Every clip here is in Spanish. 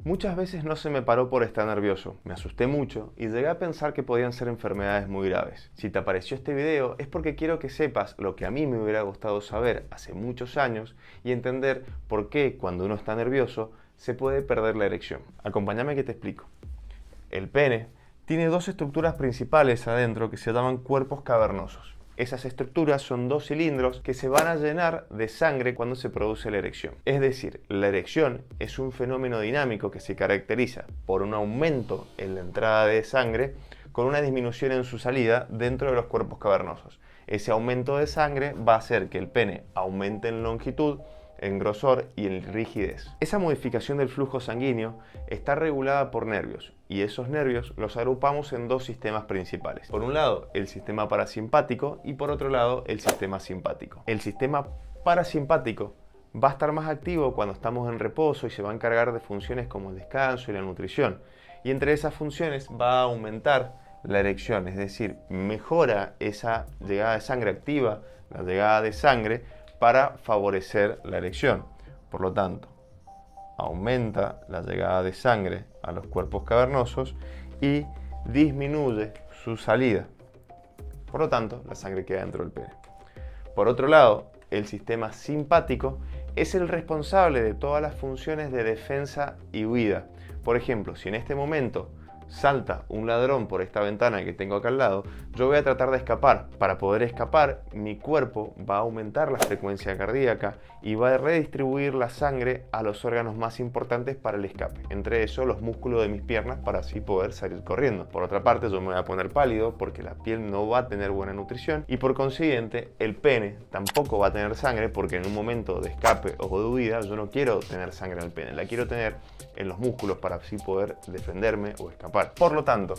Muchas veces no se me paró por estar nervioso, me asusté mucho y llegué a pensar que podían ser enfermedades muy graves. Si te apareció este video es porque quiero que sepas lo que a mí me hubiera gustado saber hace muchos años y entender por qué cuando uno está nervioso se puede perder la erección. Acompáñame que te explico. El pene tiene dos estructuras principales adentro que se llaman cuerpos cavernosos. Esas estructuras son dos cilindros que se van a llenar de sangre cuando se produce la erección. Es decir, la erección es un fenómeno dinámico que se caracteriza por un aumento en la entrada de sangre con una disminución en su salida dentro de los cuerpos cavernosos. Ese aumento de sangre va a hacer que el pene aumente en longitud, en grosor y en rigidez. Esa modificación del flujo sanguíneo está regulada por nervios y esos nervios los agrupamos en dos sistemas principales. Por un lado, el sistema parasimpático y por otro lado, el sistema simpático. El sistema parasimpático va a estar más activo cuando estamos en reposo y se va a encargar de funciones como el descanso y la nutrición. Y entre esas funciones va a aumentar la erección, es decir, mejora esa llegada de sangre activa, la llegada de sangre, para favorecer la erección. Por lo tanto, aumenta la llegada de sangre a los cuerpos cavernosos y disminuye su salida. Por lo tanto, la sangre queda dentro del pene. Por otro lado, el sistema simpático es el responsable de todas las funciones de defensa y huida. Por ejemplo, si en este momento salta un ladrón por esta ventana que tengo acá al lado, yo voy a tratar de escapar. Para poder escapar, mi cuerpo va a aumentar la frecuencia cardíaca y va a redistribuir la sangre a los órganos más importantes para el escape, entre esos los músculos de mis piernas para así poder salir corriendo. Por otra parte, yo me voy a poner pálido porque la piel no va a tener buena nutrición y por consiguiente el pene tampoco va a tener sangre porque en un momento de escape o de huida yo no quiero tener sangre en el pene, la quiero tener en los músculos para así poder defenderme o escapar. Por lo tanto,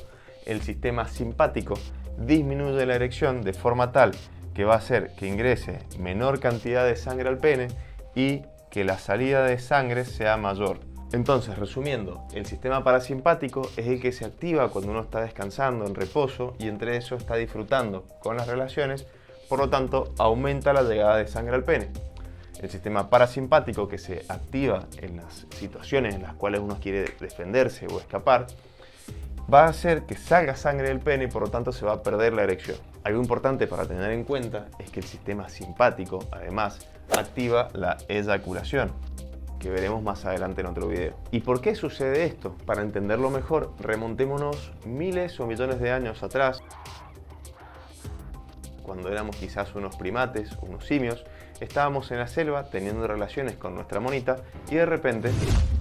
el sistema simpático disminuye la erección de forma tal que va a hacer que ingrese menor cantidad de sangre al pene y que la salida de sangre sea mayor. Entonces, resumiendo, el sistema parasimpático es el que se activa cuando uno está descansando en reposo y entre eso está disfrutando con las relaciones, por lo tanto aumenta la llegada de sangre al pene. El sistema parasimpático, que se activa en las situaciones en las cuales uno quiere defenderse o escapar, va a hacer que salga sangre del pene y por lo tanto se va a perder la erección. Algo importante para tener en cuenta es que el sistema simpático además activa la eyaculación, que veremos más adelante en otro video. ¿Y por qué sucede esto? Para entenderlo mejor, remontémonos miles o millones de años atrás, cuando éramos quizás unos primates, unos simios, estábamos en la selva teniendo relaciones con nuestra monita y de repente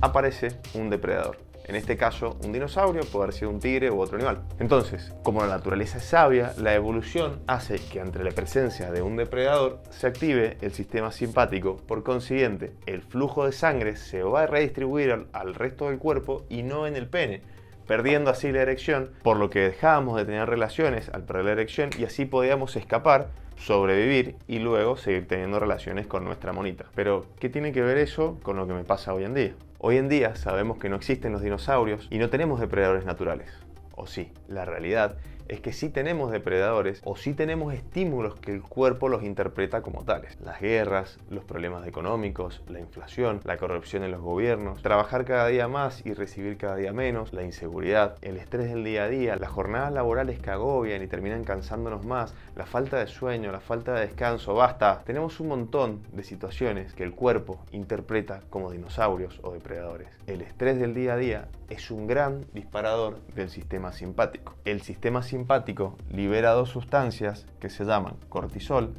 aparece un depredador. En este caso, un dinosaurio, puede haber sido un tigre u otro animal. Entonces, como la naturaleza es sabia, la evolución hace que ante la presencia de un depredador se active el sistema simpático. Por consiguiente, el flujo de sangre se va a redistribuir al resto del cuerpo y no en el pene, perdiendo así la erección, por lo que dejábamos de tener relaciones al perder la erección y así podíamos escapar, sobrevivir y luego seguir teniendo relaciones con nuestra monita. Pero, ¿qué tiene que ver eso con lo que me pasa hoy en día? Hoy en día sabemos que no existen los dinosaurios y no tenemos depredadores naturales. O sí, la realidad es que sí tenemos depredadores o sí tenemos estímulos que el cuerpo los interpreta como tales. Las guerras, los problemas económicos, la inflación, la corrupción en los gobiernos, trabajar cada día más y recibir cada día menos, la inseguridad, el estrés del día a día, las jornadas laborales que agobian y terminan cansándonos más, la falta de sueño, la falta de descanso, basta. Tenemos un montón de situaciones que el cuerpo interpreta como dinosaurios o depredadores. El estrés del día a día es un gran disparador del sistema simpático. El sistema simpático libera dos sustancias que se llaman cortisol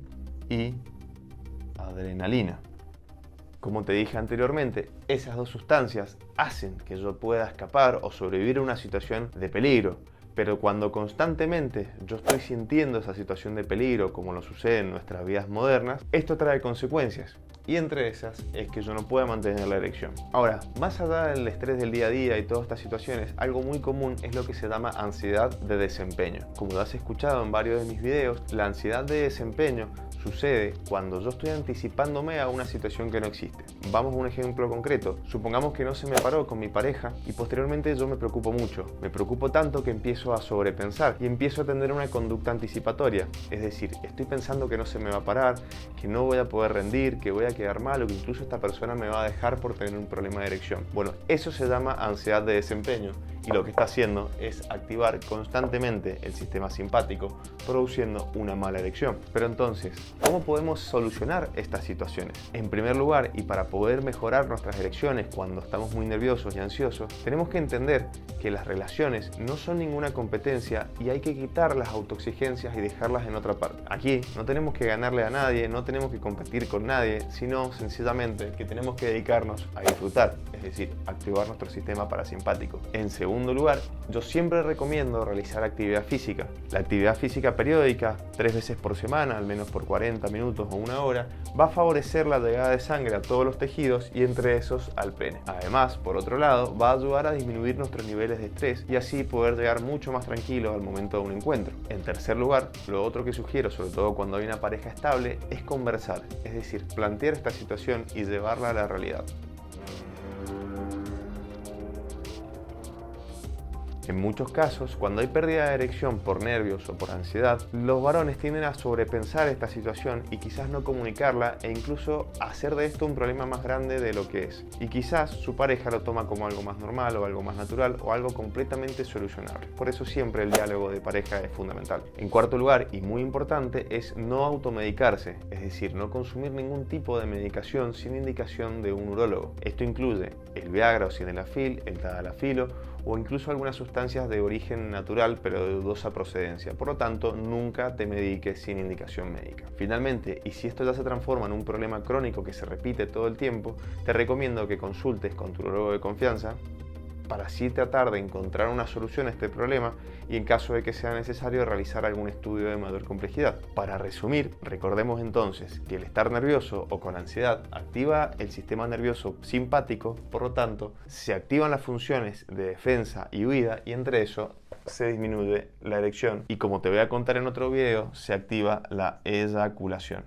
y adrenalina. Como te dije anteriormente, esas dos sustancias hacen que yo pueda escapar o sobrevivir a una situación de peligro. Pero cuando constantemente yo estoy sintiendo esa situación de peligro, como lo sucede en nuestras vidas modernas, esto trae consecuencias. Y entre esas es que yo no pueda mantener la erección. Ahora, más allá del estrés del día a día y todas estas situaciones, algo muy común es lo que se llama ansiedad de desempeño. Como lo has escuchado en varios de mis videos, la ansiedad de desempeño sucede cuando yo estoy anticipándome a una situación que no existe. Vamos a un ejemplo concreto. Supongamos que no se me paró con mi pareja y posteriormente yo me preocupo mucho. Me preocupo tanto que empiezo a sobrepensar y empiezo a tener una conducta anticipatoria. Es decir, estoy pensando que no se me va a parar, que no voy a poder rendir, que voy a a quedar mal o que incluso esta persona me va a dejar por tener un problema de erección. Bueno, eso se llama ansiedad de desempeño y lo que está haciendo es activar constantemente el sistema simpático, produciendo una mala erección. Pero entonces, ¿cómo podemos solucionar estas situaciones? En primer lugar, y para poder mejorar nuestras erecciones cuando estamos muy nerviosos y ansiosos, tenemos que entender que las relaciones no son ninguna competencia y hay que quitar las autoexigencias y dejarlas en otra parte. Aquí no tenemos que ganarle a nadie, no tenemos que competir con nadie, sino sencillamente que tenemos que dedicarnos a disfrutar, es decir, activar nuestro sistema parasimpático. En segundo lugar, yo siempre recomiendo realizar actividad física. La actividad física periódica, 3 veces por semana, al menos por 40 minutos o 1 hora, va a favorecer la llegada de sangre a todos los tejidos y entre esos al pene. Además, por otro lado, va a ayudar a disminuir nuestros niveles de estrés y así poder llegar mucho más tranquilos al momento de un encuentro. En tercer lugar, lo otro que sugiero, sobre todo cuando hay una pareja estable, es conversar, es decir, plantear esta situación y llevarla a la realidad. En muchos casos, cuando hay pérdida de erección por nervios o por ansiedad, los varones tienden a sobrepensar esta situación y quizás no comunicarla e incluso hacer de esto un problema más grande de lo que es. Y quizás su pareja lo toma como algo más normal o algo más natural o algo completamente solucionable. Por eso siempre el diálogo de pareja es fundamental. En cuarto lugar, y muy importante, es no automedicarse, es decir, no consumir ningún tipo de medicación sin indicación de un urólogo. Esto incluye el Viagra o Sildenafil, el Tadalafilo o incluso algunas sustancias de origen natural pero de dudosa procedencia. Por lo tanto, nunca te mediques sin indicación médica. Finalmente, y si esto ya se transforma en un problema crónico que se repite todo el tiempo, te recomiendo que consultes con tu urólogo de confianza para así tratar de encontrar una solución a este problema y en caso de que sea necesario realizar algún estudio de mayor complejidad. Para resumir, recordemos entonces que el estar nervioso o con ansiedad activa el sistema nervioso simpático, por lo tanto, se activan las funciones de defensa y huida y entre eso se disminuye la erección y como te voy a contar en otro video, se activa la eyaculación.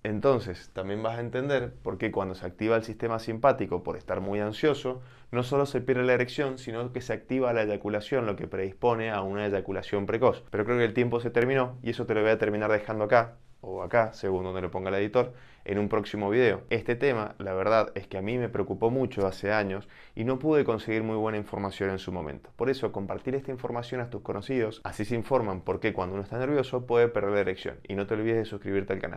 Entonces, también vas a entender por qué cuando se activa el sistema simpático por estar muy ansioso, no solo se pierde la erección, sino que se activa la eyaculación, lo que predispone a una eyaculación precoz. Pero creo que el tiempo se terminó y eso te lo voy a terminar dejando acá, o acá, según donde lo ponga el editor, en un próximo video. Este tema, la verdad, es que a mí me preocupó mucho hace años y no pude conseguir muy buena información en su momento. Por eso, compartir esta información a tus conocidos, así se informan por qué cuando uno está nervioso puede perder la erección. Y no te olvides de suscribirte al canal.